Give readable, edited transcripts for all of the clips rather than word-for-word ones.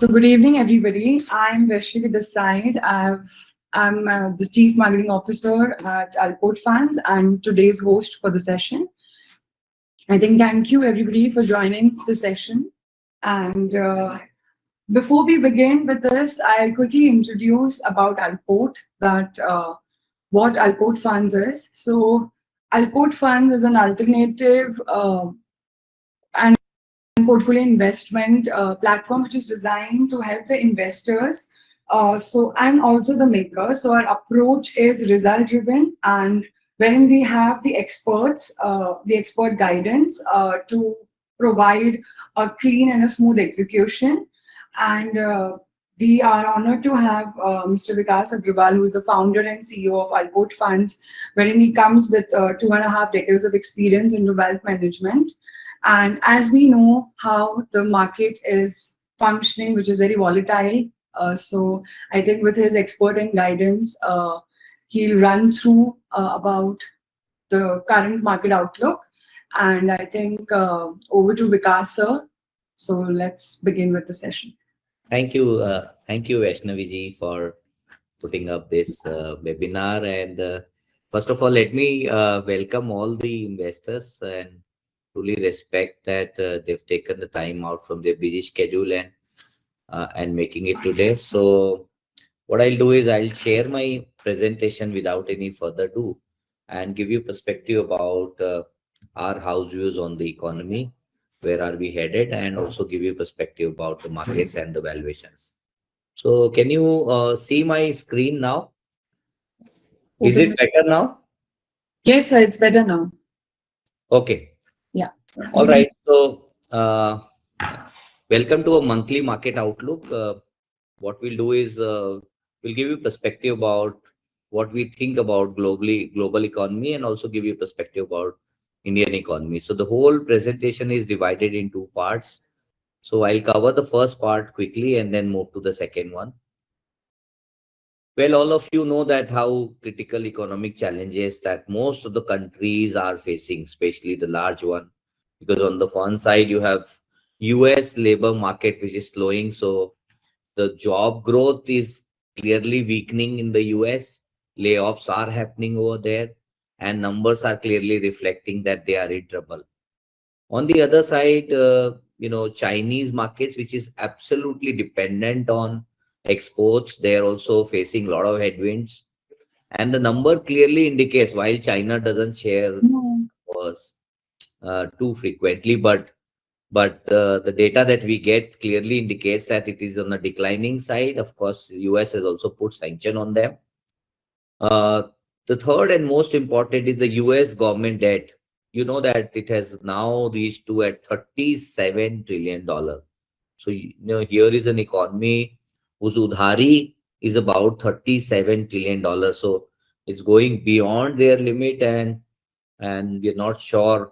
So good evening, everybody. I'm Vaishnavi this side. I'm the Chief Marketing Officer at Altport Funds and today's host for the session. I think thank you everybody for joining the session. And before we begin with this, I'll quickly introduce about Altport, that what Altport Funds is. So Altport Funds is an alternative and portfolio investment platform which is designed to help the investors and also the makers. So our approach is result driven, and wherein we have the experts, the expert guidance to provide a clean and a smooth execution. And we are honored to have Mr. Vikas Agrawal, who is the founder and CEO of Altport Funds, wherein he comes with 2.5 decades of experience in wealth management. And as we know how the market is functioning, which is very volatile, so I think with his expert and guidance, he'll run through about the current market outlook. And I think over to Vikas, sir. So let's begin with the session. Thank you, Vaishnavi ji, for putting up this webinar. And first of all, let me welcome all the investors and truly respect that they've taken the time out from their busy schedule and making it today. So what I'll do is I'll share my presentation without any further ado and give you perspective about our house views on the economy, where are we headed, and also give you perspective about the markets and the valuations. So can you see my screen now? Is it better now? Yes, sir, it's better now. Okay. Yeah. All right. So welcome to a monthly market outlook. What we'll do is we'll give you perspective about what we think about global economy, and also give you perspective about Indian economy. So the whole presentation is divided in two parts. So I'll cover the first part quickly and then move to the second one. Well, all of you know that how critical economic challenges that most of the countries are facing, especially the large one, because on the one side you have US labor market, which is slowing. So the job growth is clearly weakening in the US. Layoffs are happening over there, and numbers are clearly reflecting that they are in trouble. On the other side, Chinese markets, which is absolutely dependent on exports, they are also facing a lot of headwinds. And the number clearly indicates, while China doesn't share numbers too frequently, but the data that we get clearly indicates that it is on the declining side. Of course, US has also put sanction on them. The third and most important is the US government debt. You know that it has now reached to at $37 trillion. So here is an economy whose udhari is about $37 trillion. So it's going beyond their limit, and we're not sure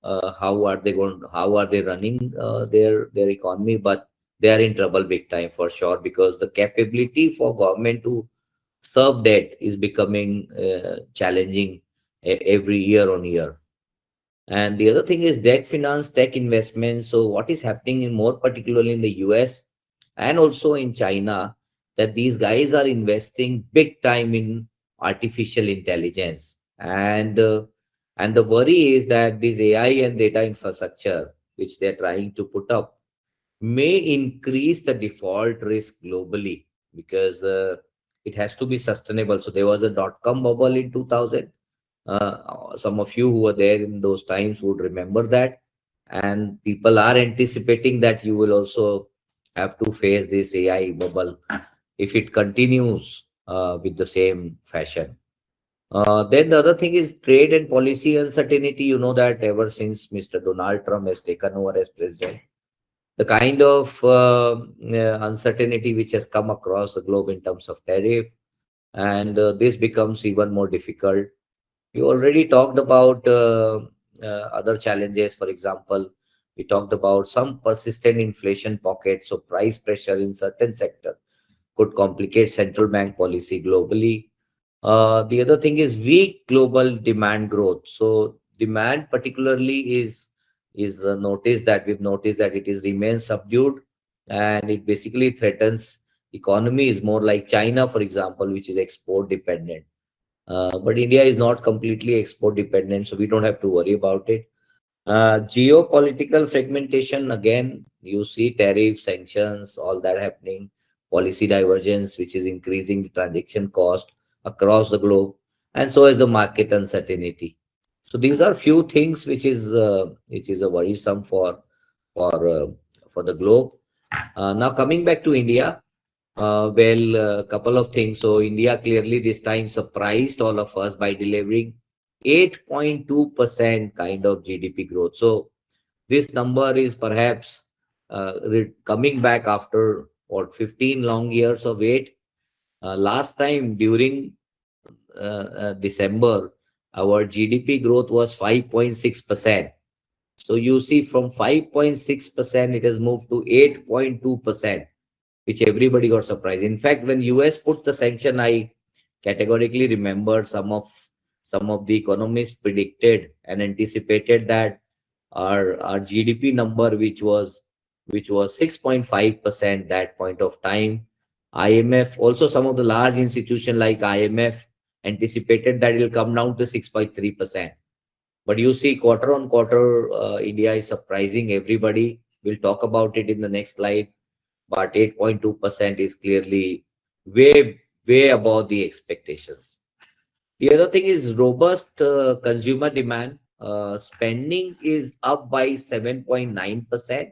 how are they running their economy, but they are in trouble big time for sure, because the capability for government to serve debt is becoming challenging every year on year. And the other thing is debt finance, tech investments. So what is happening in more particularly in the US and also in China, that these guys are investing big time in artificial intelligence. And the worry is that this AI and data infrastructure, which they're trying to put up, may increase the default risk globally, because it has to be sustainable. So there was a dot-com bubble in 2000. Some of you who were there in those times would remember that. And people are anticipating that you will also have to face this AI bubble if it continues with the same fashion. Then the other thing is trade and policy uncertainty. You know that ever since Mr. Donald Trump has taken over as president, the kind of uncertainty which has come across the globe in terms of tariff, and this becomes even more difficult. We already talked about other challenges. For example, we talked about some persistent inflation pockets, so price pressure in certain sector could complicate central bank policy globally. The other thing is weak global demand growth. So demand particularly is we've noticed that it is remains subdued, and it basically threatens economy is more like China, for example, which is export dependent. But India is not completely export dependent, so we don't have to worry about it. Geopolitical fragmentation, again, you see tariff, sanctions, all that happening, policy divergence, which is increasing the transaction cost across the globe, and so is the market uncertainty. So these are few things which is a worrisome for for the globe. Now coming back to India, well, a couple of things. So India clearly this time surprised all of us by delivering 8.2% kind of GDP growth. So this number is perhaps coming back after what 15 long years of wait. Last time during December, our GDP growth was 5.6%. So you see from 5.6%, it has moved to 8.2%, which everybody got surprised. In fact, when US put the sanction, I categorically remember some of the economists predicted and anticipated that our GDP number, which was 6.5% that point of time. IMF, also some of the large institutions like IMF anticipated that it will come down to 6.3%. But you see, quarter on quarter, India is surprising everybody. We'll talk about it in the next slide. But 8.2% is clearly way above the expectations. The other thing is robust consumer demand. Spending is up by 7.9%,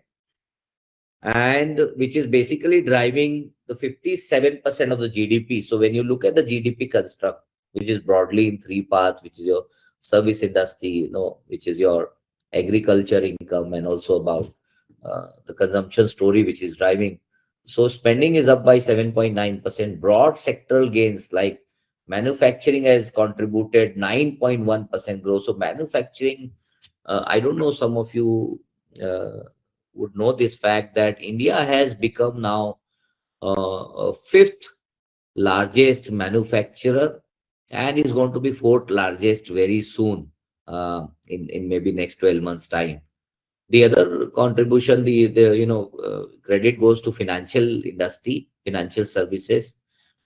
and which is basically driving the 57% of the GDP. So when you look at the GDP construct, which is broadly in three parts, which is your service industry, which is your agriculture income, and also about the consumption story, which is driving. So spending is up by 7.9%. Broad sectoral gains like manufacturing has contributed 9.1% growth. So manufacturing, I don't know, some of you would know this fact that India has become now fifth largest manufacturer and is going to be fourth largest very soon, in maybe next 12 months time. The other contribution, credit goes to financial industry, financial services,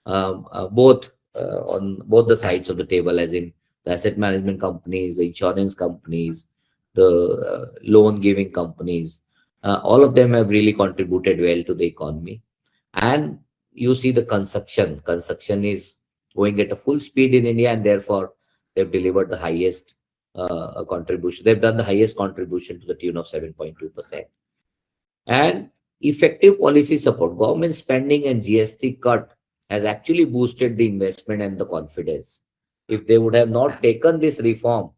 both on both the sides of the table, as in the asset management companies, the insurance companies, the loan giving companies. All of them have really contributed well to the economy. And you see the construction is going at a full speed in India, and therefore they've delivered the highest contribution. They've done the highest contribution to the tune of 7.2%. And effective policy support, government spending and GST cut has actually boosted the investment and the confidence. If they would have not taken this reform,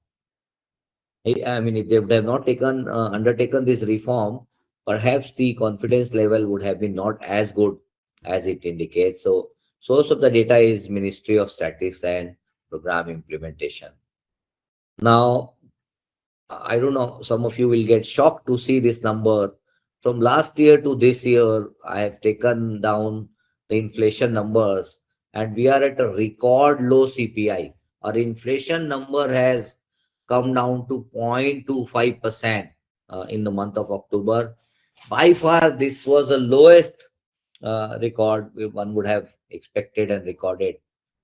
I mean, if they would have not undertaken this reform, perhaps the confidence level would have been not as good as it indicates. So, source of the data is Ministry of Statistics and Program Implementation. Now, I don't know, some of you will get shocked to see this number. From last year to this year, I have taken down the inflation numbers, and we are at a record low CPI. Our inflation number has come down to 0.25% in the month of October. By far, this was the lowest record one would have expected and recorded.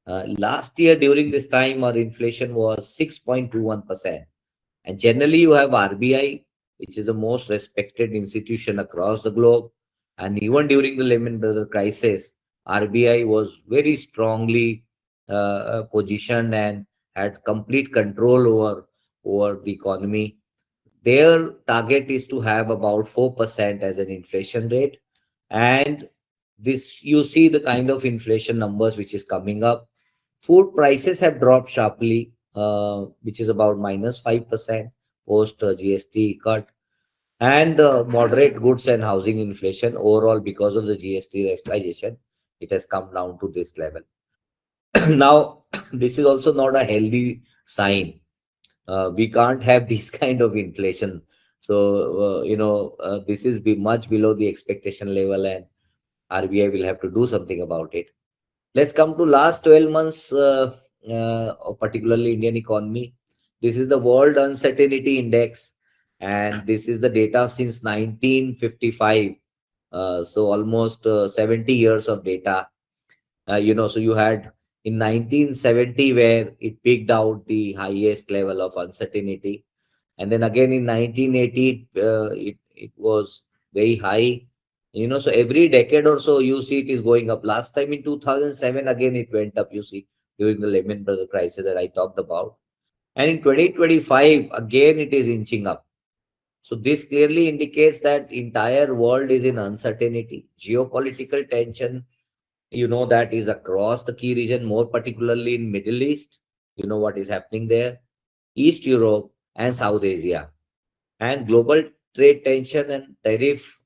Last year, during this time, our inflation was 6.21%. And generally, you have RBI, which is the most respected institution across the globe. And even during the Lehman Brothers crisis, RBI was very strongly positioned and had complete control over the economy. Their target is to have about 4% as an inflation rate. And this, you see the kind of inflation numbers which is coming up. Food prices have dropped sharply, which is about -5% post GST cut, and moderate goods and housing inflation overall because of the GST rationalization. It has come down to this level. Now, this is also not a healthy sign. We can't have this kind of inflation. So, this is much below the expectation level, and RBI will have to do something about it. Let's come to last 12 months, particularly Indian economy. This is the World Uncertainty Index, and this is the data since 1955. So almost 70 years of data. So you had in 1970 where it peaked out the highest level of uncertainty, and then again in 1980 it was very high. So every decade or so you see it is going up. Last time in 2007 again it went up, you see, during the Lehman Brothers crisis that I talked about. And in 2025 again it is inching up. So this clearly indicates that entire world is in uncertainty. Geopolitical tension, that is across the key region, more particularly in Middle East. You know what is happening there, East Europe and South Asia. And global trade tension and tariff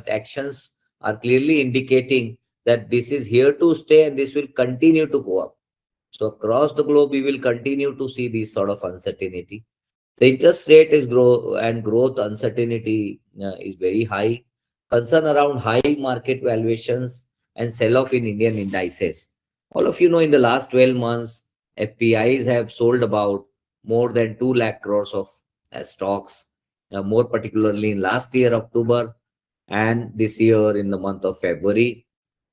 actions are clearly indicating that this is here to stay and this will continue to go up. So across the globe, we will continue to see this sort of uncertainty. The interest rate is growth uncertainty is very high. Concern around high market valuations and sell-off in Indian indices. All of you know in the last 12 months, FPIs have sold about more than 2 lakh crores of stocks, more particularly in last year, October, and this year in the month of February.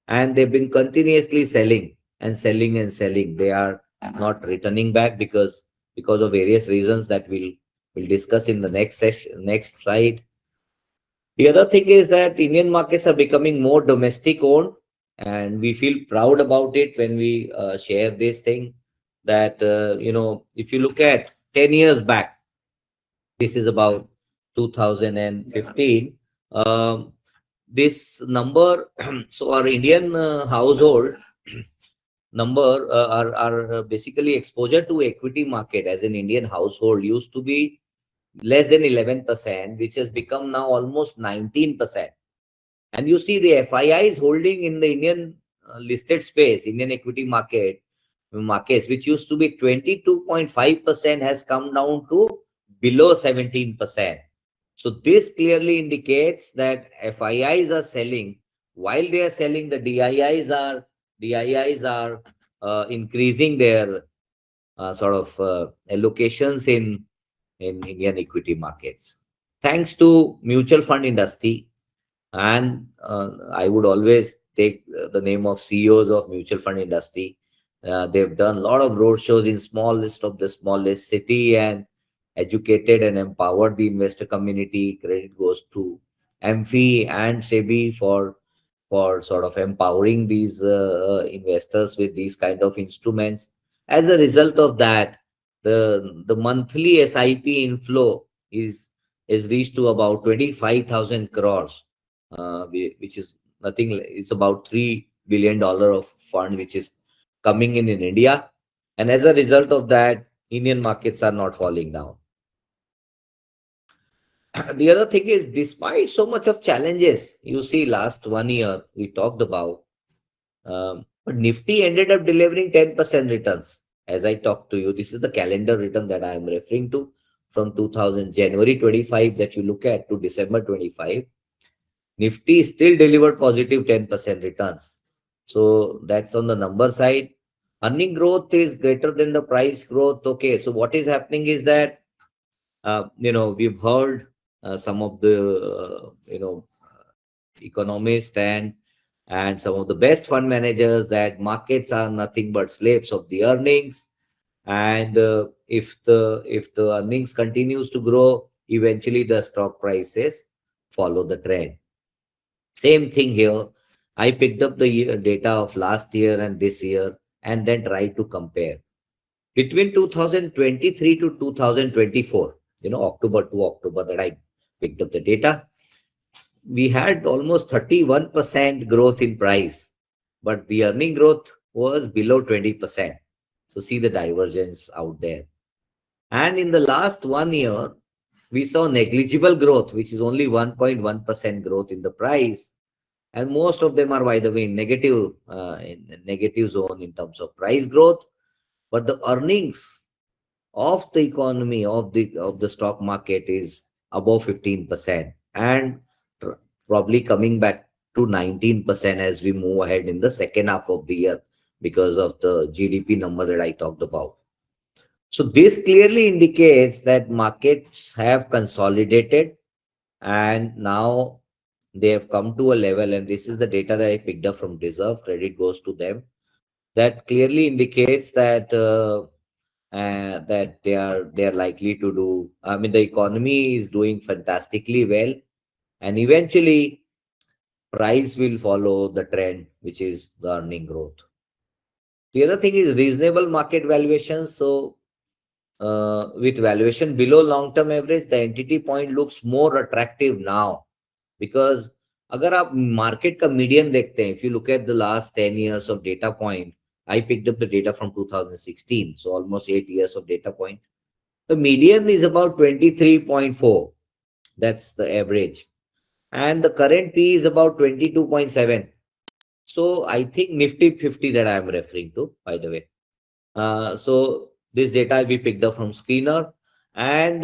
And they've been continuously selling and selling and selling. They are not returning back because of various reasons that we'll discuss in the next session, next slide. The other thing is that Indian markets are becoming more domestic owned, and we feel proud about it when we share this thing. That if you look at 10 years back, this is about 2015. This number, so our Indian household number are basically exposure to equity market as an Indian household used to be less than 11%, which has become now almost 19%. And you see the FIIs holding in the Indian listed space, Indian equity markets, which used to be 22.5%, has come down to below 17%. So this clearly indicates that FIIs are selling. While they are selling, the DIIs are increasing their allocations in Indian equity markets. Thanks to mutual fund industry, and I would always take the name of CEOs of mutual fund industry. They've done a lot of roadshows in the smallest city and educated and empowered the investor community. Credit goes to AMFI and SEBI for sort of empowering these investors with these kind of instruments. As a result of that, the monthly SIP inflow is reached to about 25,000 crores, which is nothing. It's about $3 billion of fund which is coming in India, and as a result of that, Indian markets are not falling down. The other thing is, despite so much of challenges, you see, last 1 year we talked about, but Nifty ended up delivering 10% returns. As I talked to you, this is the calendar return that I am referring to from January 25 that you look at to December 25. Nifty still delivered positive 10% returns. So that's on the number side. Earning growth is greater than the price growth. Okay, so what is happening is that, we've heard some of the, economists and some of the best fund managers that markets are nothing but slaves of the earnings. And if the earnings continues to grow, eventually the stock prices follow the trend. Same thing here. I picked up the data of last year and this year and then tried to compare. Between 2023 to 2024, October to October that I picked up the data, we had almost 31% growth in price, but the earning growth was below 20%. So see the divergence out there. And in the last 1 year, we saw negligible growth, which is only 1.1% growth in the price. And most of them are, by the way, in negative zone in terms of price growth. But the earnings of the economy of the stock market is above 15% and probably coming back to 19% as we move ahead in the second half of the year because of the GDP number that I talked about. So this clearly indicates that markets have consolidated, and now they have come to a level, and this is the data that I picked up from Deserve, credit goes to them, that clearly indicates that they are likely to do. I mean, the economy is doing fantastically well, and eventually price will follow the trend, which is the earning growth. The other thing is reasonable market valuation. So with valuation below long-term average, the entity point looks more attractive now, because अगर आप market का median देखते हैं, if you look at the last 10 years of data point, I picked up the data from 2016, so almost 8 years of data point. The median is about 23.4. That's the average. And the current P is about 22.7. So I think Nifty 50 that I am referring to, by the way. So this data we picked up from Screener, and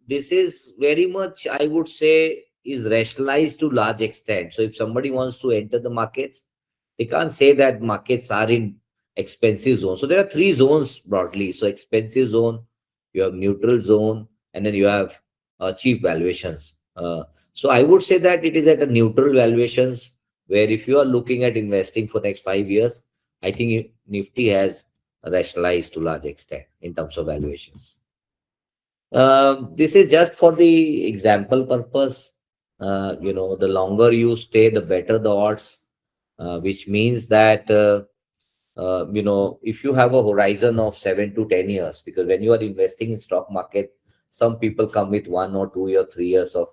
this is very much, I would say, is rationalized to large extent. So if somebody wants to enter the markets, they can't say that markets are in expensive zone. So there are three zones broadly. So expensive zone, you have neutral zone, and then you have cheap valuations. So I would say that it is at a neutral valuations, where if you are looking at investing for next 5 years, I think Nifty has rationalized to large extent in terms of valuations. This is just for the example purpose. The longer you stay, the better the odds, which means that if you have a horizon of 7 to 10 years, because when you are investing in stock market, some people come with 1 or 2 or 3 years of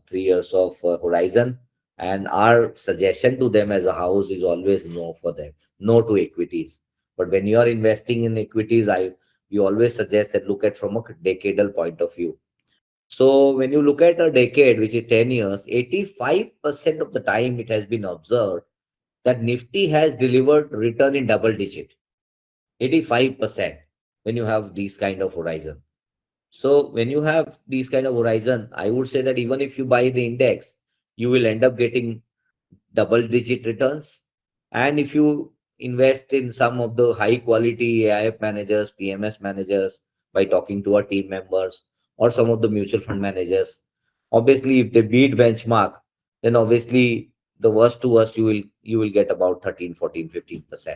3 years of horizon, and our suggestion to them as a house is always no for them, no to equities. But when you are investing in equities, we always suggest that look at from a decadal point of view. So when you look at a decade, which is 10 years, 85% of the time it has been observed that Nifty has delivered return in double digit, 85% when you have these kind of horizon. So when you have these kind of horizon, I would say that even if you buy the index, you will end up getting double digit returns. And if you invest in some of the high quality AIF managers, PMS managers, by talking to our team members or some of the mutual fund managers, obviously if they beat benchmark, then obviously the worst to worst you will get about 13, 14, 15%.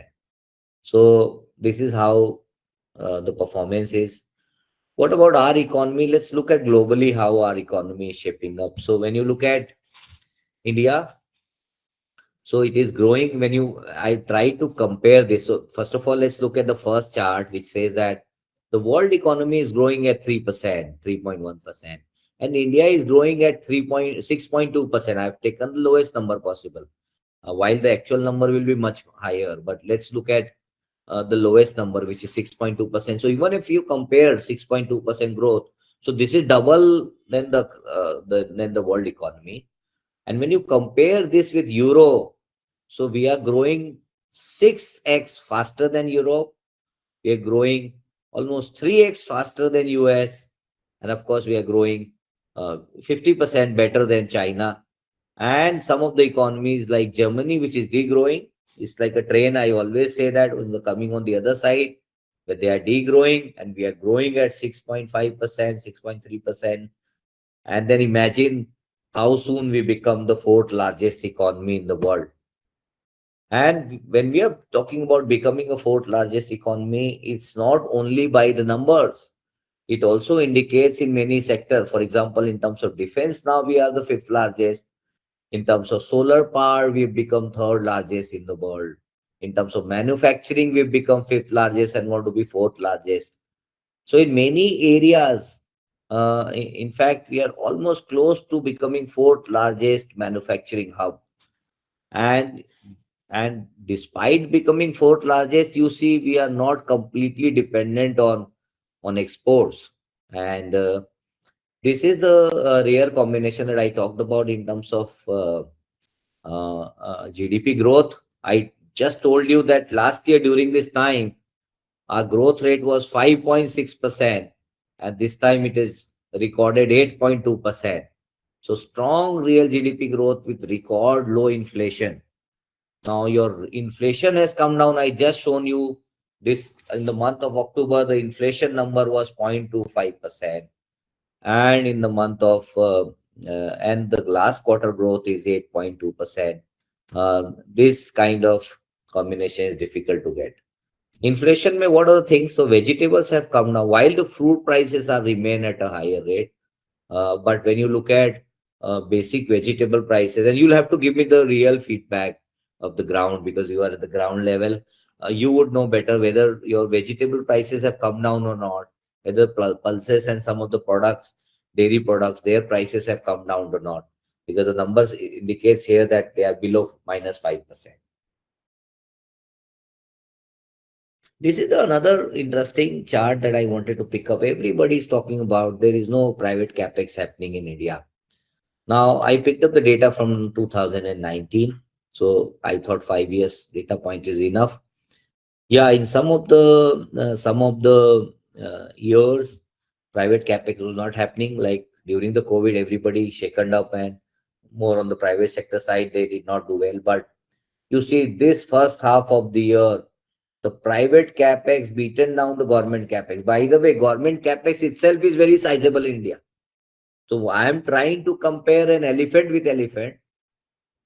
So this is how the performance is. What about our economy? Let's look at globally how our economy is shaping up. So when you look at India, so it is growing. I try to compare this. So first of all, let's look at the first chart, which says that the world economy is growing at 3%, 3.1%, and India is growing at 3.6.2%. I've taken the lowest number possible, while the actual number will be much higher. But let's look at the lowest number, which is 6.2%. So even if you compare 6.2% growth, so this is double than the world economy. And when you compare this with Euro, so we are growing 6x faster than Europe. We are growing almost 3x faster than US. And of course, we are growing 50% better than China. And some of the economies like Germany, which is degrowing, it's like a train. I always say that when they're coming on the other side, but they are degrowing and we are growing at 6.5%, 6.3%. And then imagine how soon we become the fourth largest economy in the world. And when we are talking about becoming a fourth largest economy, it's not only by the numbers. It also indicates in many sectors. For example, in terms of defense, now we are the fifth largest. In terms of solar power, we've become third largest in the world. In terms of manufacturing, we've become fifth largest and want to be fourth largest. So in many areas, in fact, we are almost close to becoming fourth largest manufacturing hub. And despite becoming fourth largest, you see, we are not completely dependent on exports. And this is the rare combination that I talked about in terms of GDP growth. I just told you that last year during this time, our growth rate was 5.6%, and this time it is recorded 8.2%. So strong real GDP growth with record low inflation. Now your inflation has come down. I just shown you this in the month of October, the inflation number was 0.25%. And in the month of and the last quarter growth is 8.2%. This kind of combination is difficult to get. Inflation, may what are the things? So vegetables have come down while the fruit prices are remain at a higher rate. But when you look at basic vegetable prices, and you'll have to give me the real feedback of the ground because you are at the ground level, you would know better whether your vegetable prices have come down or not, whether pulses and some of the products, dairy products, their prices have come down or not, because the numbers indicates here that they are below -5%. This is another interesting chart that I wanted to pick up. Everybody is talking about there is no private capex happening in India. Now, I picked up the data from 2019. So I thought 5 years data point is enough. Yeah, in some of the years, private capex was not happening. Like during the COVID, everybody shaken up and more on the private sector side, they did not do well. But you see, this first half of the year, the private capex beaten down the government capex. By the way, government capex itself is very sizable in India. So I am trying to compare an elephant with elephant,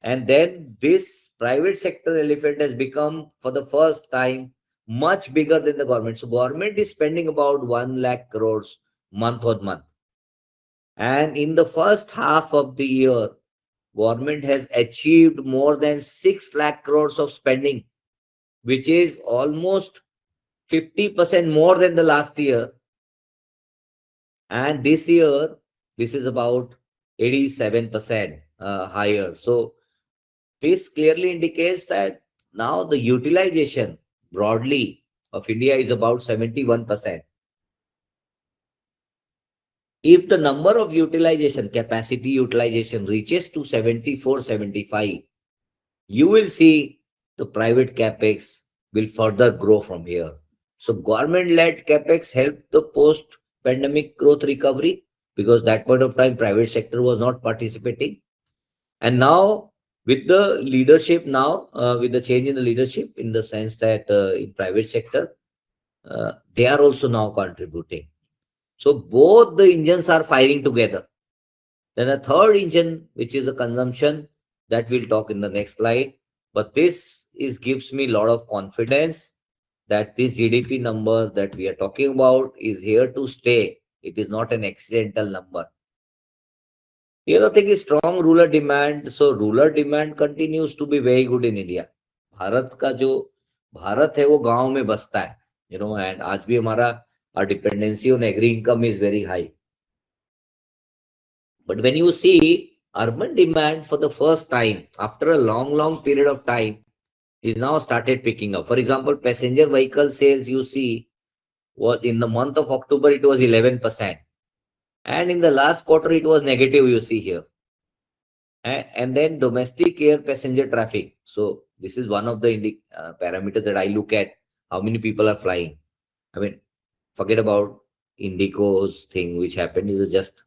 and then this private sector elephant has become for the first time much bigger than the government. So government is spending about 1 lakh crores month on month. And in the first half of the year, government has achieved more than 6 lakh crores of spending, which is almost 50% more than the last year. And this year, this is about 87% higher. So this clearly indicates that now the utilization broadly of India is about 71%. If the number of utilization, capacity utilization reaches to 74, 75, you will see the private capex will further grow from here. So government-led capex helped the post-pandemic growth recovery because that point of time private sector was not participating. And now with the leadership with the change in the leadership in the sense that in private sector, they are also now contributing. So both the engines are firing together. Then a third engine, which is the consumption, that we'll talk in the next slide. But this gives me a lot of confidence that this GDP number that we are talking about is here to stay. It is not an accidental number. The other thing is strong rural demand. So rural demand continues to be very good in India. Bharat का जो भारत है वो गांव में बसता है, and आज भी हमारा our dependency on agri income is very high. But when you see urban demand for the first time after a long period of time is now started picking up. For example, passenger vehicle sales you see was in the month of October it was 11%. And in the last quarter, it was negative, you see here. And then domestic air passenger traffic. So this is one of the parameters that I look at, how many people are flying. I mean, forget about Indigo's thing, which happened is just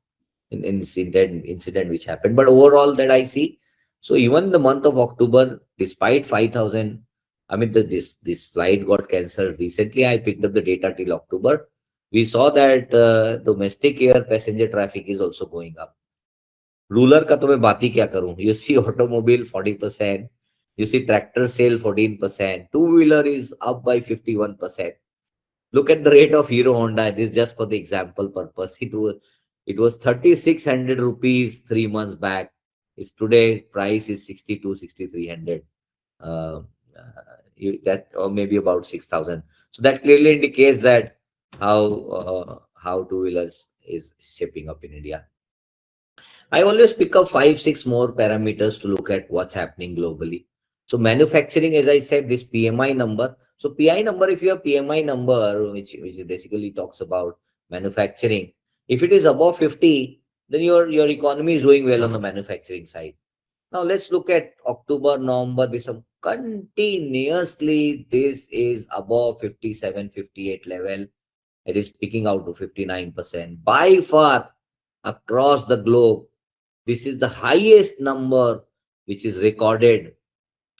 an incident which happened. But overall that I see. So even the month of October, despite 5,000, I mean, this flight got cancelled. Recently, I picked up the data till October. We saw that domestic air passenger traffic is also going up. Rural का तो मैं बात ही क्या करूं? You see automobile 40%, you see tractor sale 14%, two-wheeler is up by 51%. Look at the rate of Hero Honda. This is just for the example purpose. It was 3,600 rupees 3 months back. It's today price is 62, 6,300. That or maybe about 6,000. So that clearly indicates that how two-wheelers is shaping up in India. I always pick up 5-6 more parameters to look at what's happening globally. So manufacturing, as I said, this PMI number. So PI number, if you have PMI number, which basically talks about manufacturing, if it is above 50, then your economy is doing well on the manufacturing side. Now let's look at October, November. This continuously, this is above 57, 58 level. It is picking out to 59%. By far, across the globe, this is the highest number which is recorded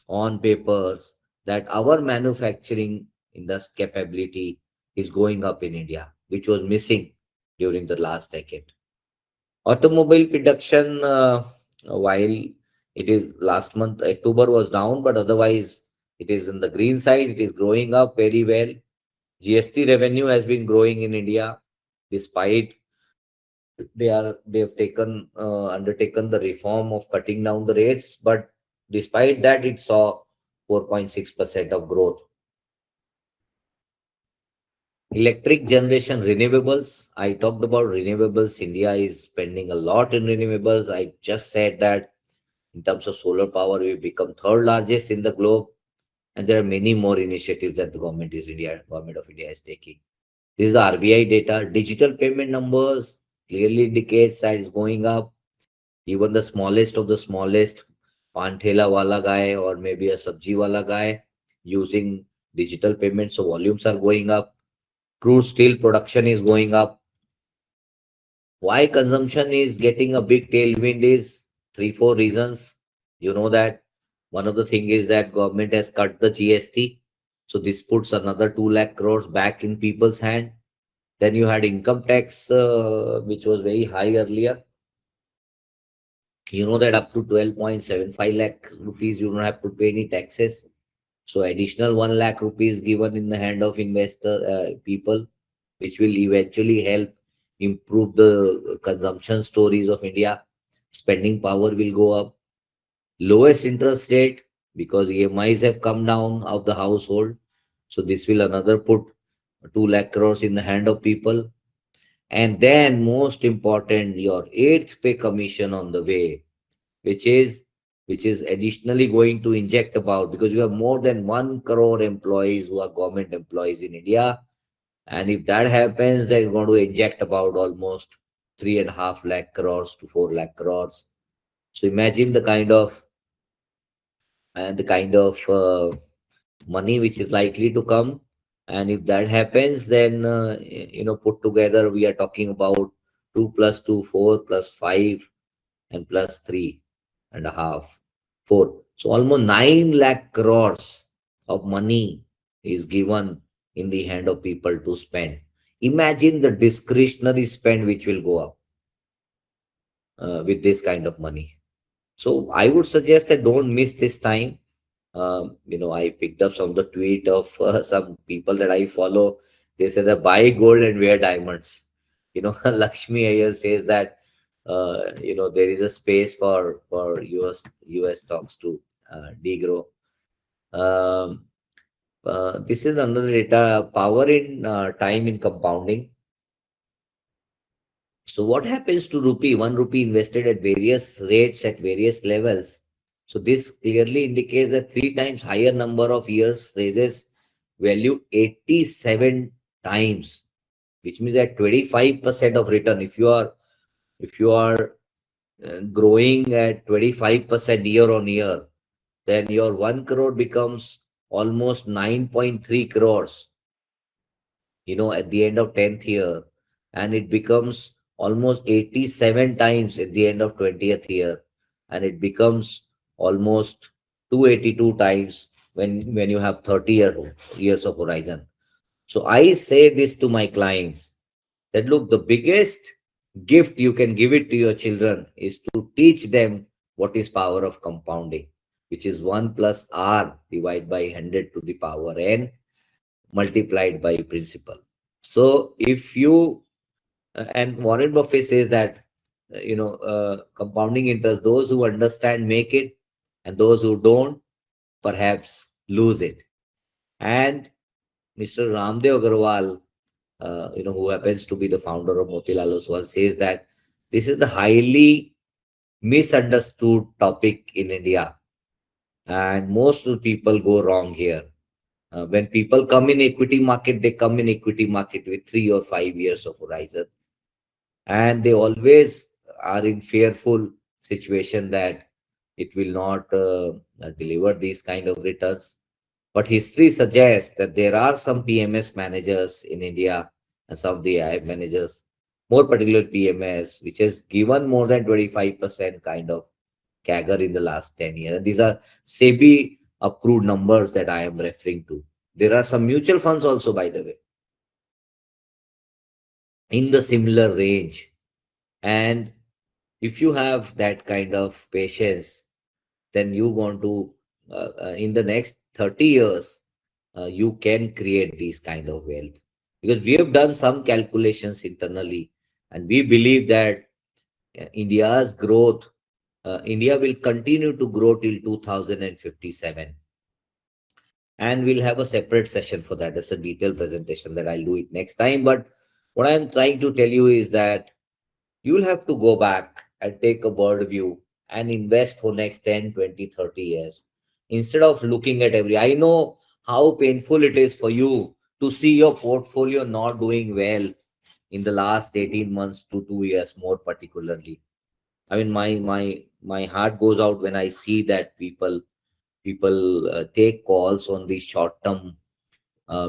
on papers that our manufacturing industry capability is going up in India, which was missing during the last decade. Automobile production, while it is last month, October was down, but otherwise it is in the green side. It is growing up very well. GST revenue has been growing in India, despite they've taken undertaken the reform of cutting down the rates, but despite that, it saw 4.6% of growth. Electric generation, renewables. I talked about renewables. India is spending a lot in renewables. I just said that in terms of solar power, we've become third largest in the globe, and there are many more initiatives that the government of India is taking. This is the RBI data. Digital payment numbers clearly indicates that it's going up. Even the smallest of the smallest, panthela wala guy or maybe a sabji wala guy using digital payments, so volumes are going up. Crude steel production is going up. Why consumption is getting a big tailwind is three, four reasons. You know that one of the thing is that government has cut the GST. So this puts another 2 lakh crores back in people's hand. Then you had income tax, which was very high earlier. You know that up to 12.75 lakh rupees, you don't have to pay any taxes. So additional 1 lakh rupees given in the hand of investor people, which will eventually help improve the consumption stories of India. Spending power will go up. Lowest interest rate because EMIs have come down of the household. So this will another put 2 lakh crores in the hand of people. And then most important, your eighth pay commission on the way, which is additionally going to inject about, because you have more than 1 crore employees who are government employees in India. And if that happens, they're going to inject about almost 3.5 lakh crores to 4 lakh crores. So imagine the kind of money which is likely to come. And if that happens, then put together, we are talking about 2 plus 2, 4 plus 5 and plus 3.5, 4. So almost 9 lakh crores of money is given in the hand of people to spend. Imagine the discretionary spend which will go up with this kind of money. So I would suggest that don't miss this time. I picked up some of the tweet of some people that I follow. They say that buy gold and wear diamonds. Lakshmi Iyer says that there is a space for US stocks to degrow. Um, this is another data, power in time in compounding. So what happens to rupee? 1 rupee invested at various rates at various levels. So this clearly indicates that 3 times higher number of years raises value 87 times, which means that 25% of return. If you are growing at 25% year on year, then your 1 crore becomes almost 9.3 crores, at the end of 10th year, and it becomes almost 87 times at the end of 20th year, and it becomes almost 282 times when you have 30 years of horizon. So I say this to my clients that look, the biggest gift you can give it to your children is to teach them what is power of compounding, which is 1 plus r divided by 100 to the power n multiplied by principal. So if you and Warren Buffett says that compounding interest, those who understand make it, and those who don't perhaps lose it. And Mr. Ramdev Agrawal, who happens to be the founder of Motilal Oswal, says that this is the highly misunderstood topic in India, and most of the people go wrong here. When people come in equity market, they come in equity market with 3 or 5 years of horizon, and they always are in fearful situation that it will not deliver these kind of returns. But history suggests that there are some PMS managers in India and some of the AI managers, more particular PMS, which has given more than 25% kind of CAGR in the last 10 years. And these are SEBI approved numbers that I am referring to. There are some mutual funds also, by the way, in the similar range. And If you have that kind of patience, then you want to, in the next 30 years, you can create these kind of wealth. Because we have done some calculations internally, and we believe that India's growth, India will continue to grow till 2057. And we'll have a separate session for that. That's a detailed presentation that I'll do it next time. But what I'm trying to tell you is that you'll have to go back and take a bird view and invest for next 10, 20, 30 years. Instead of looking at I know how painful it is for you to see your portfolio not doing well in the last 18 months to 2 years, more particularly. I mean, my heart goes out when I see that people take calls on the short term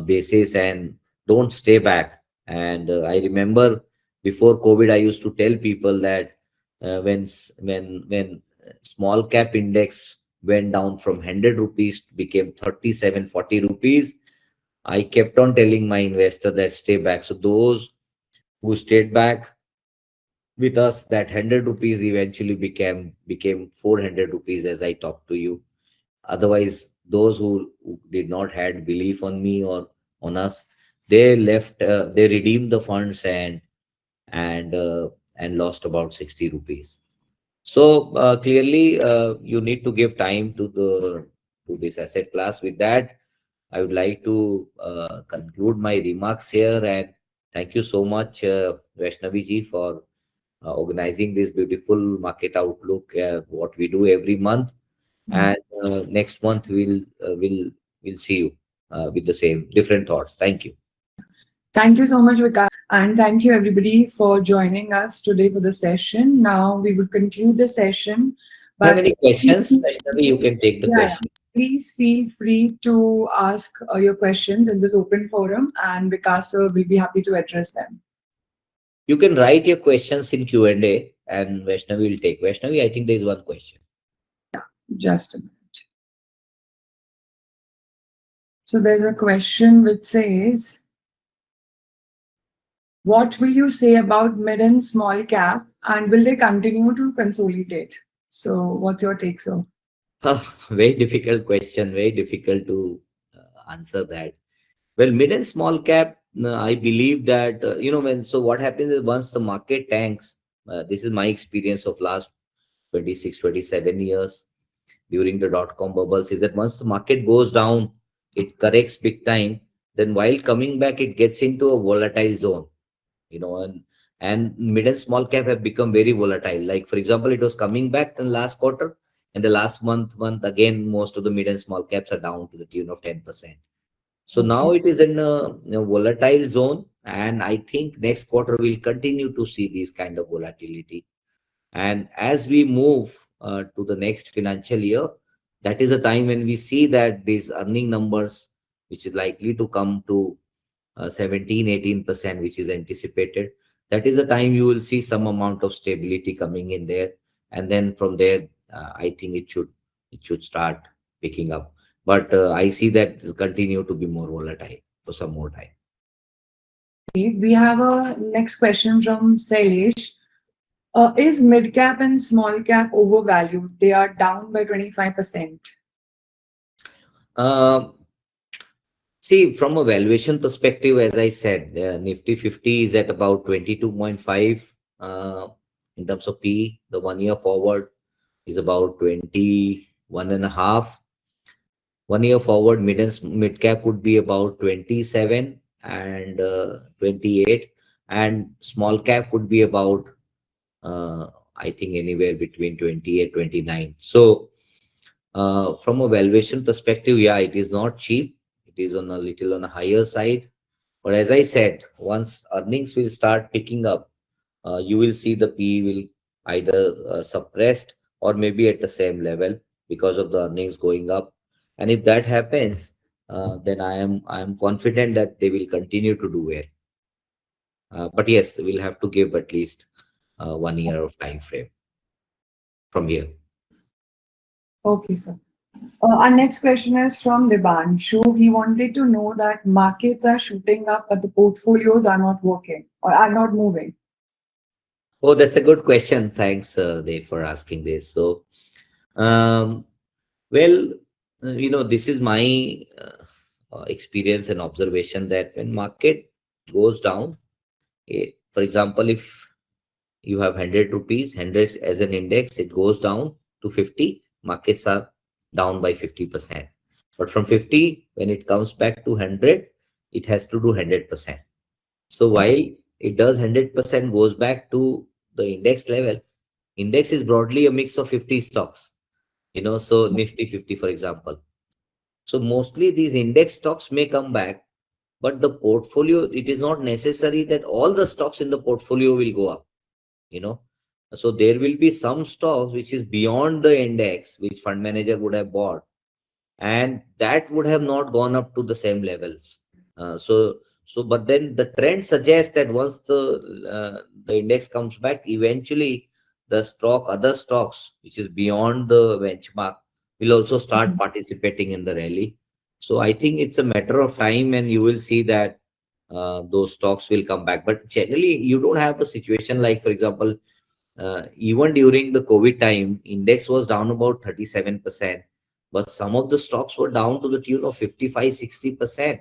basis and don't stay back. And I remember before COVID, I used to tell people that when small cap index went down from 100 rupees became 37, 40 rupees, I kept on telling my investor that stay back. So those who stayed back with us, that 100 rupees eventually became 400 rupees as I talk to you. Otherwise, those who did not had belief on me or on us, they left, they redeemed the funds and lost about 60 rupees. So clearly, you need to give time to this asset class. With that, I would like to conclude my remarks here, and thank you so much, Vaishnavi ji, for organizing this beautiful market outlook, what we do every month. And next month we'll see you with the same different thoughts. Thank you. Thank you so much, Vikas. And thank you, everybody, for joining us today for the session. Now, we will conclude the session. If you have But any questions, Vaishnavi, you can take the yeah, question. please feel free to ask your questions in this open forum, and Vikas sir will be happy to address them. You can write your questions in Q&A, and Vaishnavi will take. Vaishnavi, I think there is one question. Just a minute. So, there's a question which says, what will you say about mid and small cap, and will they continue to consolidate? So, what's your take, sir? Very difficult question. Very difficult to answer that. Well, mid and small cap, I believe that what happens is once the market tanks. This is my experience of last 26, 27 years during the dot-com bubbles, is that once the market goes down, it corrects big time. Then while coming back, it gets into a volatile zone, and mid and small cap have become very volatile. Like for example, it was coming back in last quarter, and the last month again, most of the mid and small caps are down to the tune of 10%. So now it is in a volatile zone, and I think next quarter we'll continue to see this kind of volatility. And as we move to the next financial year, that is a time when we see that these earning numbers, which is likely to come to 17, 18%, which is anticipated, that is the time you will see some amount of stability coming in there. And then from there, I think it should start picking up. But I see that it continue to be more volatile for some more time. We have a next question from Sailesh. Is mid cap and small cap overvalued? They are down by 25%. See, from a valuation perspective, as I said, Nifty 50 is at about 22.5 in terms of P. The 1 year forward is about 21 and a half. 1 year forward, mid cap would be about 27 and 28, and small cap would be about I think anywhere between 28, 29. So from a valuation perspective, yeah, it is not cheap. It is on a little on a higher side. But as I said, once earnings will start picking up, you will see the PE will either suppressed or maybe at the same level because of the earnings going up. And if that happens, then I am confident that they will continue to do well. But yes, we'll have to give at least 1 year of time frame from here. Okay, sir. Our next question is from Dibanshu. He wanted to know that markets are shooting up, but the portfolios are not working or are not moving. Oh, that's a good question. Thanks, Dave, for asking this. So, um, well, this is my experience and observation that when market goes down, for example, if you have 100 rupees, 100 as an index, it goes down to 50, markets are down by 50%. But from 50, when it comes back to 100, it has to do 100%. So while it does 100% goes back to the index level, index is broadly a mix of 50 stocks, so Nifty 50, for example. So mostly these index stocks may come back, but the portfolio, it is not necessary that all the stocks in the portfolio will go up, you know. So there will be some stocks which is beyond the index, which fund manager would have bought, and that would have not gone up to the same levels. But then the trend suggests that once the index comes back, eventually other stocks which is beyond the benchmark will also start participating in the rally. So I think it's a matter of time, and you will see that those stocks will come back. But generally, you don't have a situation like, for example, even during the COVID time, index was down about 37%, but some of the stocks were down to the tune of 55, 60%.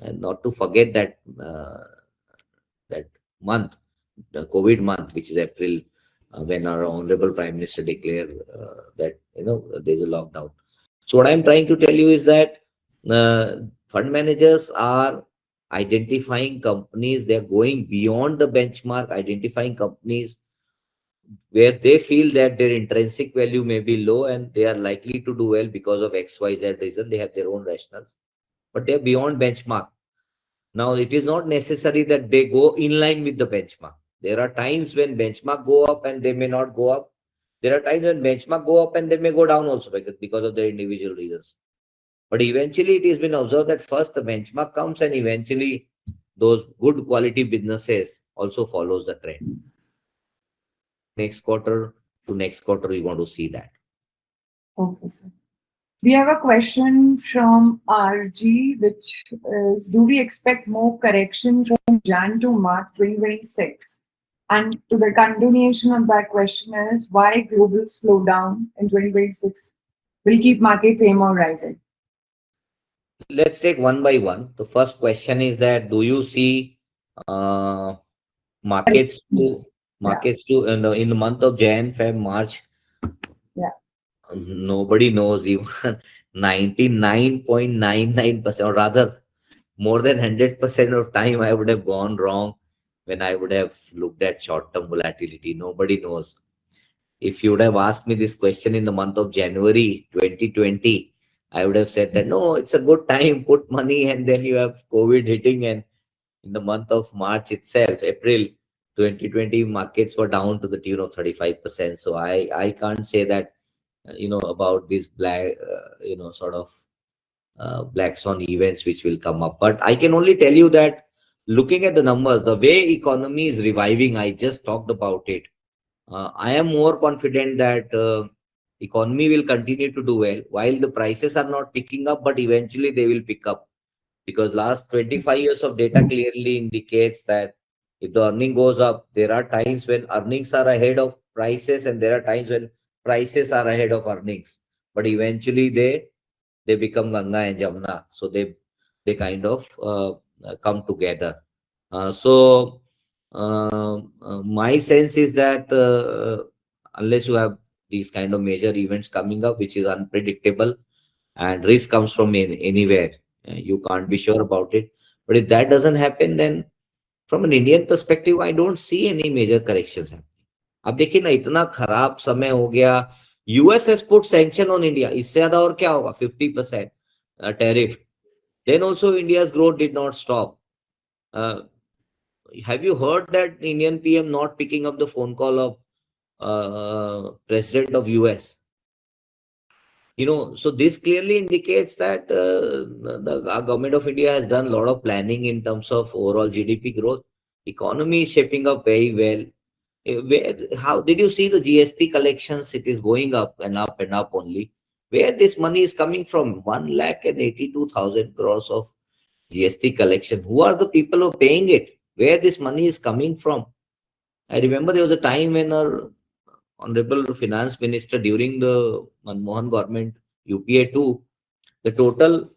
And not to forget that month, the COVID month, which is April, when our honorable Prime Minister declared that there's a lockdown. So what I'm trying to tell you is that fund managers are identifying companies, they're going beyond the benchmark, identifying companies where they feel that their intrinsic value may be low and they are likely to do well because of XYZ reason. They have their own rationals, but they're beyond benchmark. Now, it is not necessary that they go in line with the benchmark. There are times when benchmark go up and they may not go up. There are times when benchmark go up and they may go down also because of their individual reasons. But eventually, it has been observed that first the benchmark comes and eventually those good quality businesses also follows the trend. Next quarter to next quarter, we want to see that. Okay, sir. We have a question from RG, which is, do we expect more correction from Jan to March 2026? And to the continuation of that question is, why global slowdown in 2026 will keep markets same or rising? Let's take one by one. The first question is that, do you see markets to in the month of Jan, Feb, March? Yeah. Nobody knows. Even 99.99%, or rather more than 100% of time, I would have gone wrong when I would have looked at short-term volatility. Nobody knows. If you would have asked me this question in the month of January 2020, I would have said that no, it's a good time, put money, and then you have COVID hitting, and in the month of March itself, April 2020, markets were down to the tune of 35%. So I can't say that about these black black swan events which will come up. But I can only tell you that looking at the numbers, the way economy is reviving, I just talked about it. I am more confident that economy will continue to do well while the prices are not picking up, but eventually they will pick up, because last 25 years of data clearly indicates that if the earning goes up, there are times when earnings are ahead of prices and there are times when prices are ahead of earnings, but eventually they become Ganga and Jamuna, so they kind of come together. My sense is that unless you have these kind of major events coming up, which is unpredictable and risk comes from anywhere, you can't be sure about it. But if that doesn't happen, then from an Indian perspective, I don't see any major corrections happening. अब देखिए ना, इतना खराब समय हो गया. US has put sanction on India. इससे ज्यादा और क्या होगा? 50% tariff. Then also India's growth did not stop. Have you heard that Indian PM not picking up the phone call of president of US? So this clearly indicates that our government of India has done a lot of planning in terms of overall GDP growth. Economy is shaping up very well. How did you see the GST collections? It is going up and up and up only. Where this money is coming from? 1,82,000 crores of GST collection. Who are the people who are paying it? Where this money is coming from? I remember there was a time when our honorable finance minister during the Manmohan government, UPA 2, the total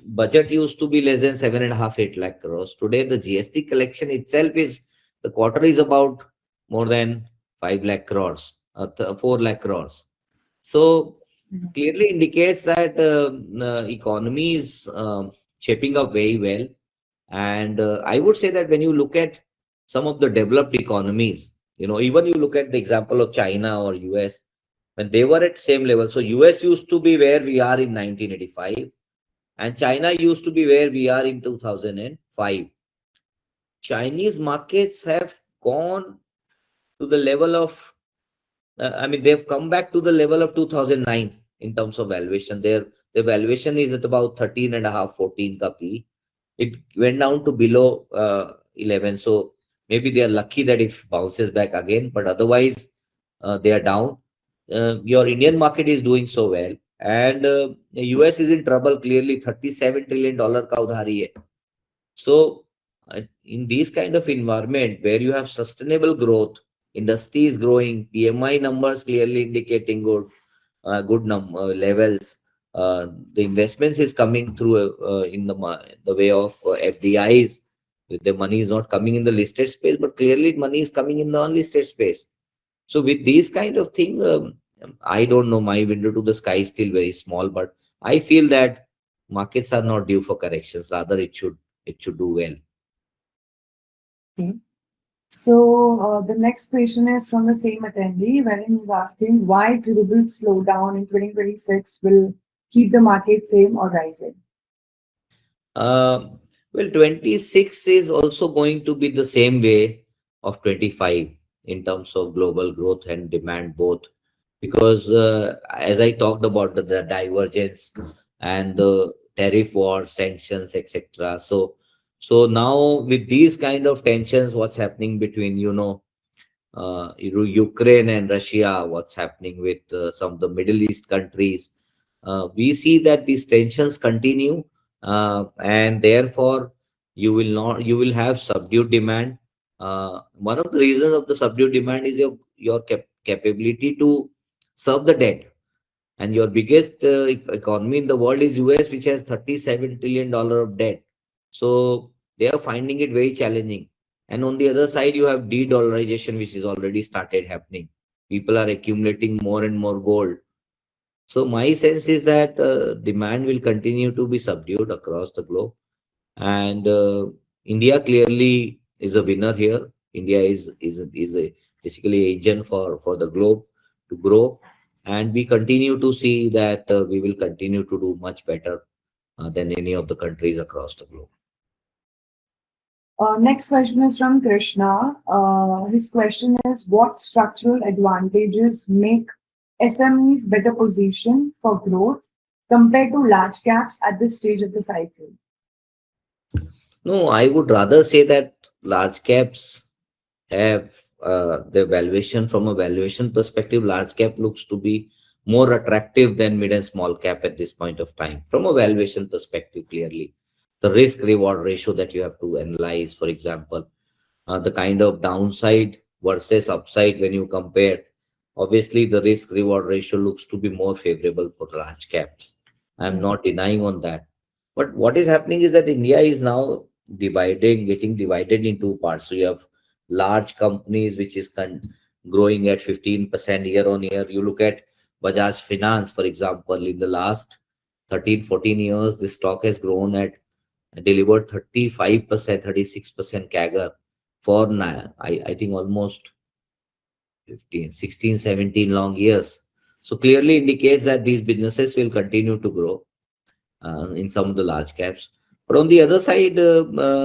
budget used to be less than 7.5, 8 lakh crores. Today, the GST collection itself is, the quarter is about more than 5 lakh crores, 4 lakh crores. So Mhm. clearly indicates that the economy is shaping up very well. And I would say that when you look at some of the developed economies, even you look at the example of China or US, when they were at same level. So US used to be where we are in 1985, and China used to be where we are in 2005. Chinese markets have gone to the level of, I mean, they've come back to the level of 2009 in terms of valuation. Their valuation is at about 13 and a half, 14 ka P. It went down to below 11. So maybe they are lucky that it bounces back again, but otherwise they are down. Your Indian market is doing so well, and the US is in trouble. Clearly, $37 trillion ka udhari hai. So, in these kind of environment where you have sustainable growth, industry is growing, PMI numbers clearly indicating good levels. The investments is coming through in the way of FDIs. The money is not coming in the listed space, but clearly money is coming in the unlisted space. So with these kind of thing, I don't know. My window to the sky is still very small, but I feel that markets are not due for corrections. Rather, it should do well. Okay. So the next question is from the same attendee, wherein he's asking why global slowdown in 2026 will keep the market same or rising. Uh, well, 26 is also going to be the same way of 25 in terms of global growth and demand both, because as I talked about the divergence and the tariff war, sanctions, etc. So now with these kind of tensions, what's happening between Ukraine and Russia, what's happening with some of the Middle East countries, we see that these tensions continue, and therefore you will have subdued demand. One of the reasons of the subdued demand is your capability to serve the debt, and your biggest economy in the world is US, which has $37 trillion of debt. So they are finding it very challenging. And on the other side, you have de-dollarization, which is already started happening. People are accumulating more and more gold. So my sense is that demand will continue to be subdued across the globe, and India clearly is a winner here. India is a basically agent for the globe to grow, and we continue to see that we will continue to do much better than any of the countries across the globe. Next question is from Krishna. His question is, what structural advantages make SMEs better positioned for growth compared to large caps at this stage of the cycle? No, I would rather say that large caps have the valuation. From a valuation perspective, large cap looks to be more attractive than mid and small cap at this point of time. From a valuation perspective, clearly, the risk reward ratio that you have to analyze, for example, the kind of downside versus upside when you compare, obviously the risk reward ratio looks to be more favorable for large caps. I'm not denying on that. But what is happening is that India is now getting divided in two parts. So you have large companies which is growing at 15% year on year. You look at Bajaj Finance, for example, in the last 13, 14 years, this stock has grown at delivered 35%, 36% CAGR for I think almost 15, 16, 17 long years. So clearly indicates that these businesses will continue to grow in some of the large caps. But on the other side,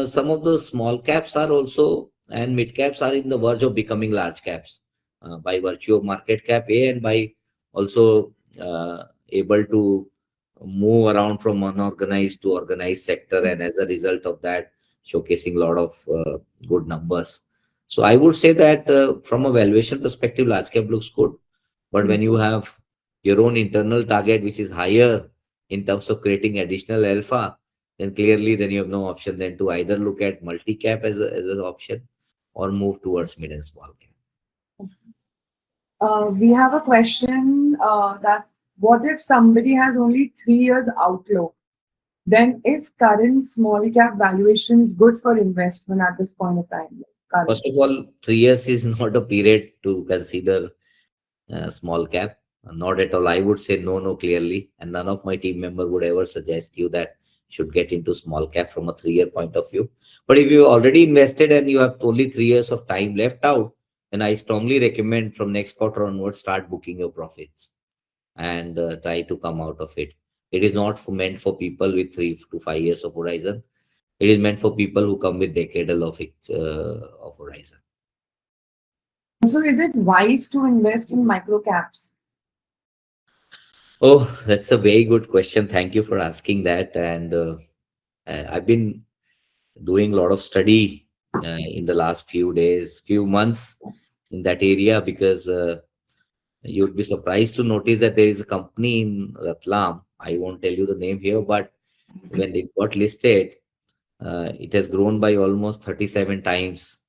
some of the small caps are also and mid caps are in the verge of becoming large caps by virtue of market cap A, and by also able to move around from unorganized to organized sector, and as a result of that, showcasing a lot of good numbers. So I would say that from a valuation perspective, large cap looks good. But when you have your own internal target, which is higher in terms of creating additional alpha, then clearly then you have no option than to either look at multi-cap as an option, or move towards mid and small cap. We have a question that what if somebody has only 3 years outlook? Then is current small cap valuations good for investment at this point of time? First of all, 3 years is not a period to consider small cap. Not at all. I would say no, no, clearly. And none of my team member would ever suggest you that should get into small cap from a 3 year point of view. But if you already invested and you have only 3 years of time left out, then I strongly recommend from next quarter onwards, start booking your profits and try to come out of it. It is not meant for people with 3 to 5 years of horizon. It is meant for people who come with decadal of horizon. So is it wise to invest in micro caps? Oh, that's a very good question. Thank you for asking that. And I've been doing a lot of study in the last few days, few months in that area, because you'd be surprised to notice that there is a company in Ratlam. I won't tell you the name here, but when it got listed, it has grown by almost 37 times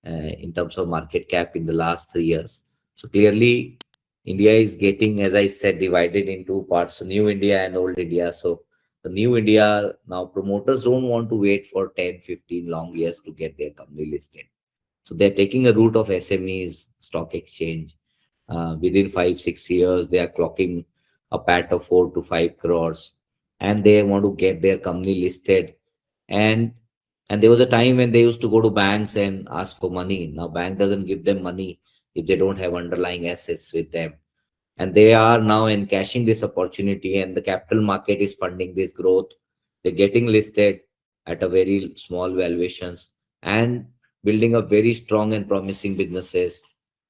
in terms of market cap in the last 3 years. So clearly, India is getting, as I said, divided into parts, New India and Old India. So the New India, now promoters don't want to wait for 10, 15 long years to get their company listed. So they're taking a route of SMEs, stock exchange. Within 5, 6 years, they are clocking a PAT of 4 to 5 crores, and they want to get their company listed. And and there was a time when they used to go to banks and ask for money. Now bank doesn't give them money if they don't have underlying assets with them. And they are now encashing this opportunity, and the capital market is funding this growth. They're getting listed at a very small valuations and building up very strong and promising businesses.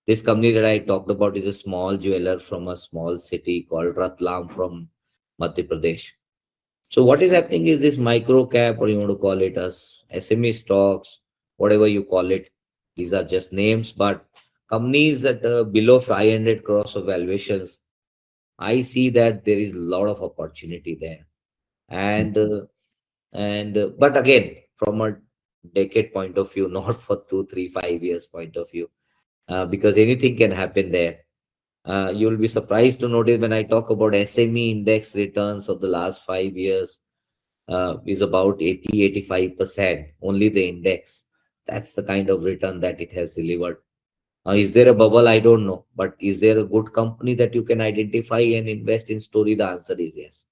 This company that I talked about is a small jeweler from a small city called Ratlam from Madhya Pradesh. So what is happening is this micro cap, or you want to call it as SME stocks, whatever you call it. These are just names, but companies at below 500 crores of valuations, I see that there is a lot of opportunity there. And but again, from a decade point of view, not for 2, 3, 5 years point of view, because anything can happen there. You'll be surprised to notice when I talk about SME index returns of the last 5 years is about 80, 85%, only the index. That's the kind of return that it has delivered. Is there a bubble? I don't know. But is there a good company that you can identify and invest in story? The answer is yes.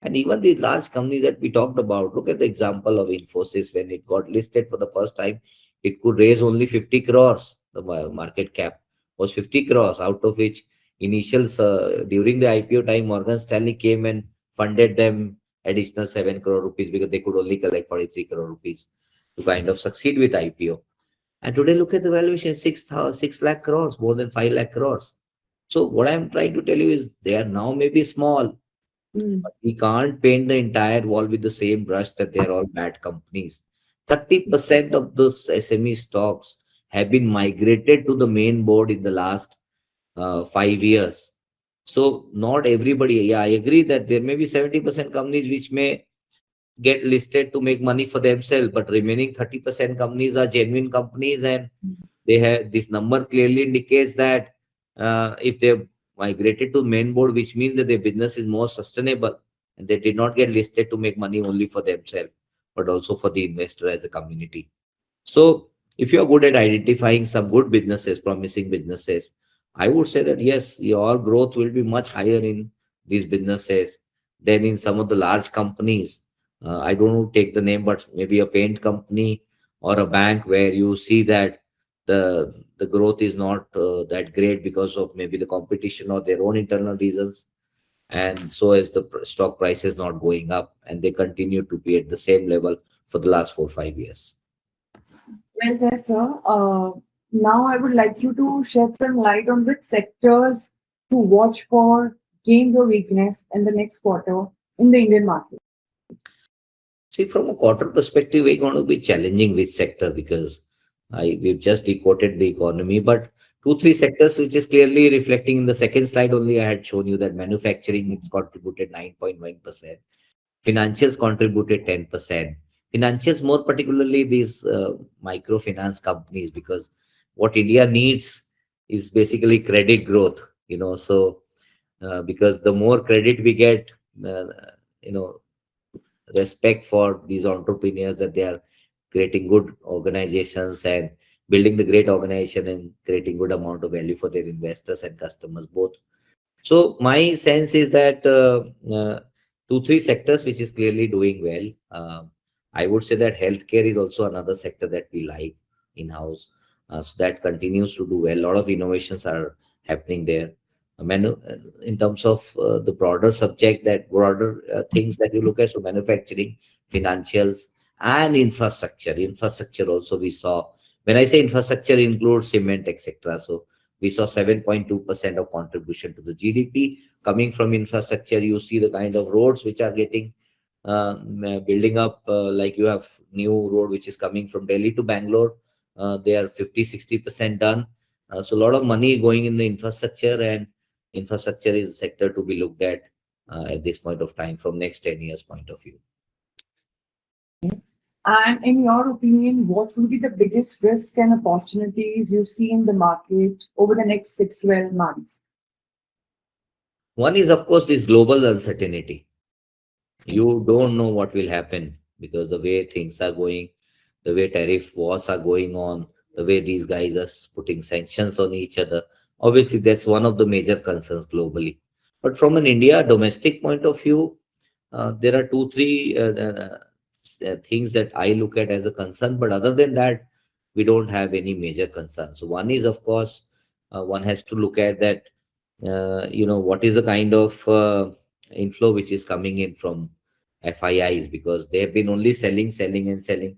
And even these large companies that we talked about, look at the example of Infosys. When it got listed for the first time, it could raise only 50 crores. The market cap was 50 crores, out of which initials during the IPO time, Morgan Stanley came and funded them additional 7 crore rupees because they could only collect 43 crore rupees to kind of succeed with IPO. And today, look at the valuation, 6 lakh crores, more than 5 lakh crores. So what I'm trying to tell you is they are now maybe small, but we can't paint the entire wall with the same brush that they're all bad companies. 30% of those SME stocks have been migrated to the main board in the last 5 years. So not everybody, yeah, I agree that there may be 70% companies which may get listed to make money for themselves, but remaining 30% companies are genuine companies, and they have this number clearly indicates that if they've migrated to main board, which means that their business is more sustainable and they did not get listed to make money only for themselves, but also for the investor as a community. So if you are good at identifying some good businesses, promising businesses, I would say that yes, your growth will be much higher in these businesses than in some of the large companies. I don't know, take the name, but maybe a paint company or a bank where you see that the growth is not that great because of maybe the competition or their own internal reasons, and so as the stock price is not going up, and they continue to be at the same level for the last 4, 5 years. Well said, sir. Now I would like you to shed some light on which sectors to watch for gains or weakness in the next quarter in the Indian market. See, from a quarter perspective, we're going to be challenging which sector, because we've just decoded the economy, but 2, 3 sectors which is clearly reflecting in the second slide only. I had shown you that manufacturing, it's contributed 9.1%, financials contributed 10%, financials, more particularly these microfinance companies, because what India needs is basically credit growth, so because the more credit we get, uh, you know, respect for these entrepreneurs, that they are creating good organizations and building the great organization and creating good amount of value for their investors and customers both. So my sense is that two, three sectors which is clearly doing well. I would say that healthcare is also another sector that we like in-house. So that continues to do well. A lot of innovations are happening there. In terms of the broader subject, that broader things that you look at, so manufacturing, financials, and infrastructure. Infrastructure also we saw. When I say infrastructure, includes cement, etc. So we saw 7.2% of contribution to the GDP coming from infrastructure. You see the kind of roads which are getting building up, like you have new road which is coming from Delhi to Bangalore. They are 50-60% done. So a lot of money going in the infrastructure, and infrastructure is a sector to be looked at this point of time from next 10 years point of view. And in your opinion, what will be the biggest risk and opportunities you see in the market over the next 6 to 12 months? One is, of course, this global uncertainty. You don't know what will happen, because the way things are going, the way tariff wars are going on, the way these guys are putting sanctions on each other. Obviously, that's one of the major concerns globally. But from an India domestic point of view, there are two, three things that I look at as a concern. But other than that, we don't have any major concerns. So one is, of course, one has to look at that, what is the kind of inflow which is coming in from FIIs, because they have been only selling, selling, and selling.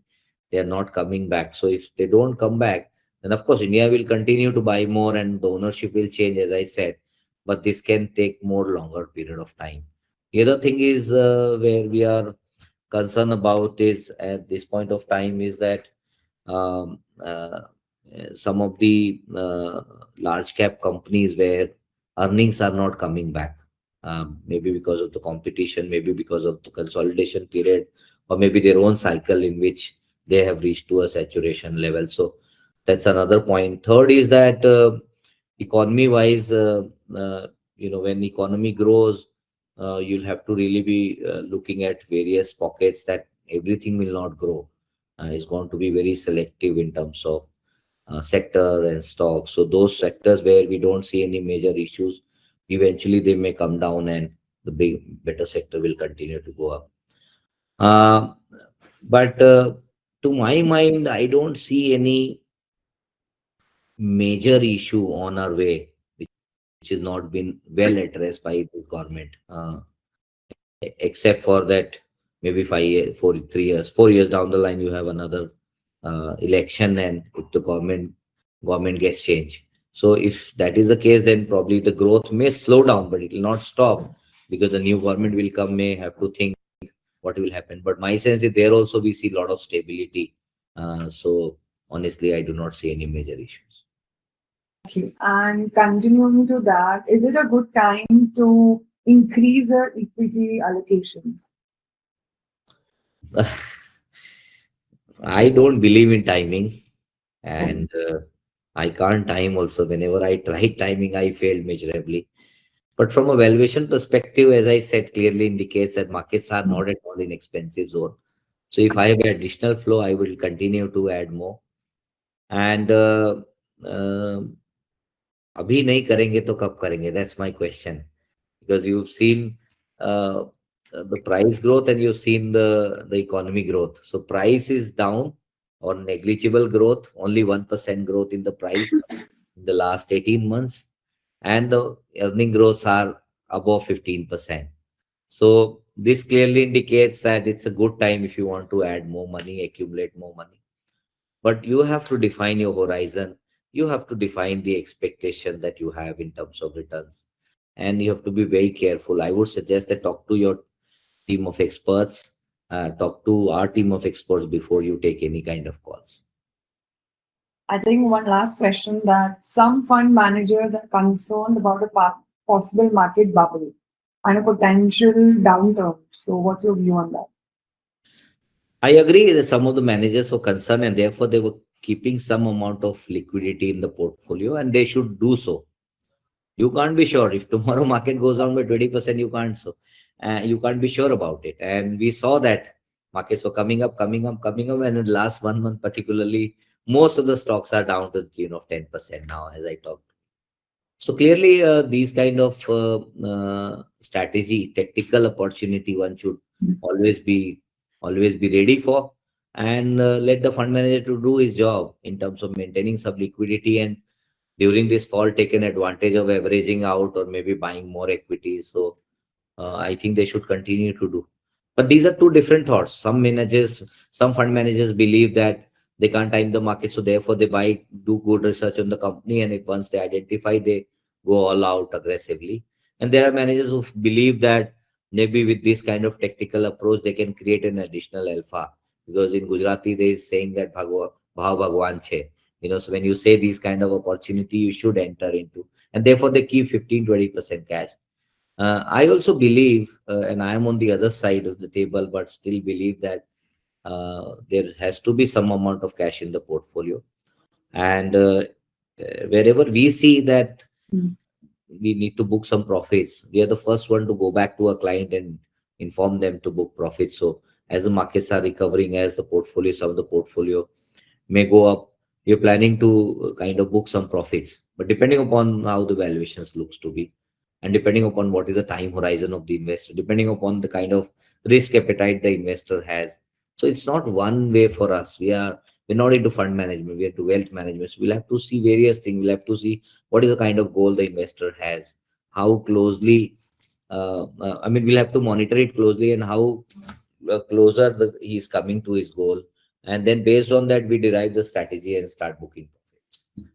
They are not coming back. So if they don't come back, then of course India will continue to buy more and the ownership will change, as I said. But this can take more longer period of time. The other thing is where we are concerned about is at this point of time is that um, some of the large cap companies where earnings are not coming back, maybe because of the competition, maybe because of the consolidation period, or maybe their own cycle in which they have reached to a saturation level. So that's another point. Third is that economy wise, when economy grows, you'll have to really be looking at various pockets, that everything will not grow. It's going to be very selective in terms of sector and stocks. So those sectors where we don't see any major issues, eventually they may come down and the better sector will continue to go up. Uh, but to my mind, I don't see any major issue on our way which has not been well addressed by the government. Except for that, maybe 5 years, 3 years, 4 years down the line, you have another election, and if the government gets changed. So if that is the case, then probably the growth may slow down, but it will not stop, because the new government will come, may have to think what will happen. But my sense is there also we see a lot of stability. So honestly, I do not see any major issues. Okay. And continuing to that, is it a good time to increase our equity allocation? I don't believe in timing, and I can't time also. Whenever I tried timing, I failed miserably. But from a valuation perspective, as I said, clearly indicates that markets are not at all in expensive zone. So if I have additional flow, I will continue to add more. And uh, अभी नहीं करेंगे तो कब करेंगे? That's my question. Because you've seen uh, the price growth and you've seen the economy growth. So price is down or negligible growth, only 1% growth in the price in the last 18 months, and the earning growths are above 15%. So this clearly indicates that it's a good time if you want to add more money, accumulate more money. But you have to define your horizon. You have to define the expectation that you have in terms of returns. And you have to be very careful. I would suggest that talk to your team of experts, talk to our team of experts before you take any kind of calls. I think one last question, that some fund managers are concerned about a possible market bubble and a potential downturn. So what's your view on that? I agree that some of the managers were concerned and therefore they were keeping some amount of liquidity in the portfolio, and they should do so. You can't be sure if tomorrow market goes down by 20%, you can't be sure about it. And we saw that markets were coming up, and in the last 1 month particularly, most of the stocks are down to the tune of 10% now as I talk. So clearly, these kind of strategy, tactical opportunity, one should always be always be ready for, and let the fund manager to do his job in terms of maintaining some liquidity, and during this fall taken advantage of averaging out or maybe buying more equities. So I think they should continue to do. But these are two different thoughts. Some fund managers believe that they can't time the market, so therefore they buy, do good research on the company, and if once they identify, they go all out aggressively. And there are managers who believe that maybe with this kind of tactical approach, they can create an additional alpha. Because in Gujarati, they is saying that Bhav Bhagwan Che. So when you say these kind of opportunity, you should enter into, and therefore they keep 15-20% cash. I also believe, and I am on the other side of the table, but still believe that there has to be some amount of cash in the portfolio. And wherever we see that we need to book some profits, we are the first one to go back to a client and inform them to book profits. So as the markets are recovering, as the portfolio, some of the portfolio may go up, we're planning to kind of book some profits. But depending upon how the valuations looks to be, and depending upon what is the time horizon of the investor, depending upon the kind of risk appetite the investor has. So it's not one way for us. We're not into fund management, we're into wealth management. So we'll have to see various things. We'll have to see what is the kind of goal the investor has, how closely we'll have to monitor it closely, and how closer he's coming to his goal, and then based on that we derive the strategy and start booking profits.